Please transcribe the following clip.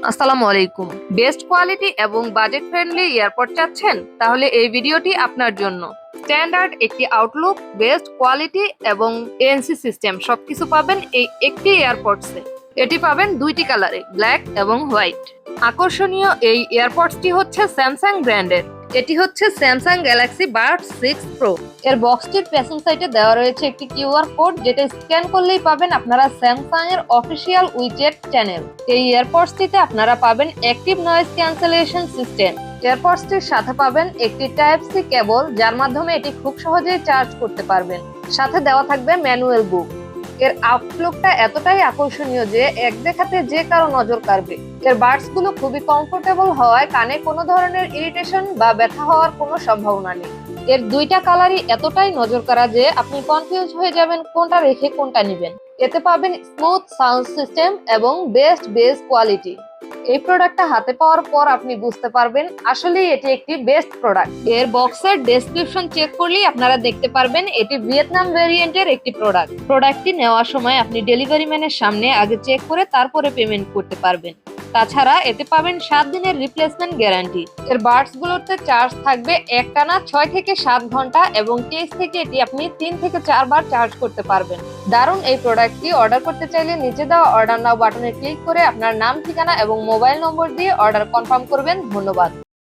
আসসালামু আলাইকুম। Best quality এবং বাজেট ফ্রেন্ডলি এয়ারপড চাচ্ছেন? তাহলে এই ভিডিওটি আপনার জন্য। স্ট্যান্ডার্ড একটি আউটলুক, বেস্ট কোয়ালিটি এবং এএনসি সিস্টেম সবকিছু পাবেন এই একটি এয়ারপডসে। এটি পাবেন দুইটি কালারে, ব্ল্যাক এবং হোয়াইট। আকর্ষণীয় এই এয়ারপডসটি হচ্ছে স্যামসাং ব্র্যান্ডের। এটি হচ্ছে স্যামসাং গ্যালাক্সি বাডস 6 প্রো। এর বক্সটির পেছন সাইডে দেওয়া রয়েছে একটি কিউআর কোড, যেটা স্ক্যান করলেই পাবেন আপনারা স্যামসাং এর অফিসিয়াল উইজেট চ্যানেল। এই এয়ারপডসটিতে আপনারা পাবেন অ্যাক্টিভ নয়েজ ক্যান্সেলেশন সিস্টেম। এয়ারপডসটির সাথে পাবেন একটি টাইপ সি কেবল, যার মাধ্যমে এটি খুব সহজেই চার্জ করতে পারবেন। সাথে দেওয়া থাকবে ম্যানুয়াল বুক। এর আউটলুকটা এতটাই আকর্ষণীয় যে এক দেখাতে যে কারো নজর কাড়বে। এর বাডস গুলো খুবই কমফোর্টেবল হওয়ায় কানে কোনো ধরনের ইরিটেশন বা ব্যথা হওয়ার কোনো সম্ভাবনা নেই। এর দুইটা কালারই এতটাই নজর কাড়া যে আপনি কনফিউজ হয়ে যাবেন কোনটা রেখে কোনটা নিবেন। এতে পাবেন স্মুথ সাউন্ড সিস্টেম এবং বেস্ট বেস কোয়ালিটি। এই প্রোডাক্টটা হাতে পাওয়ার পর আপনি বুঝতে পারবেন আসলেই এটি একটি বেস্ট প্রোডাক্ট। এর বক্সের ডেসক্রিপশন চেক করলেই আপনারা দেখতে পারবেন এটি ভিয়েতনাম ভেরিয়েন্টের একটি প্রোডাক্ট। প্রোডাক্টটি নেওয়ার সময় আপনি ডেলিভারি ম্যানের সামনে আগে চেক করে তারপরে পেমেন্ট করতে পারবেন। তাছাড়া এতে পাবেন 7 দিনের রিপ্লেসমেন্ট গ্যারান্টি। এর বাডস গুলোতে চার্জ থাকবে একটানা 6 থেকে 7 ঘন্টা এবং কেস থেকে এটি আপনি 3 থেকে 4 বার চার্জ করতে পারবেন। দারুণ এই প্রোডাক্টটি অর্ডার করতে চাইলে নিচে দেওয়া অর্ডার নাও বাটনে ক্লিক করে আপনার নাম, ঠিকানা এবং মোবাইল নম্বর দিয়ে অর্ডার কনফার্ম করবেন। ধন্যবাদ।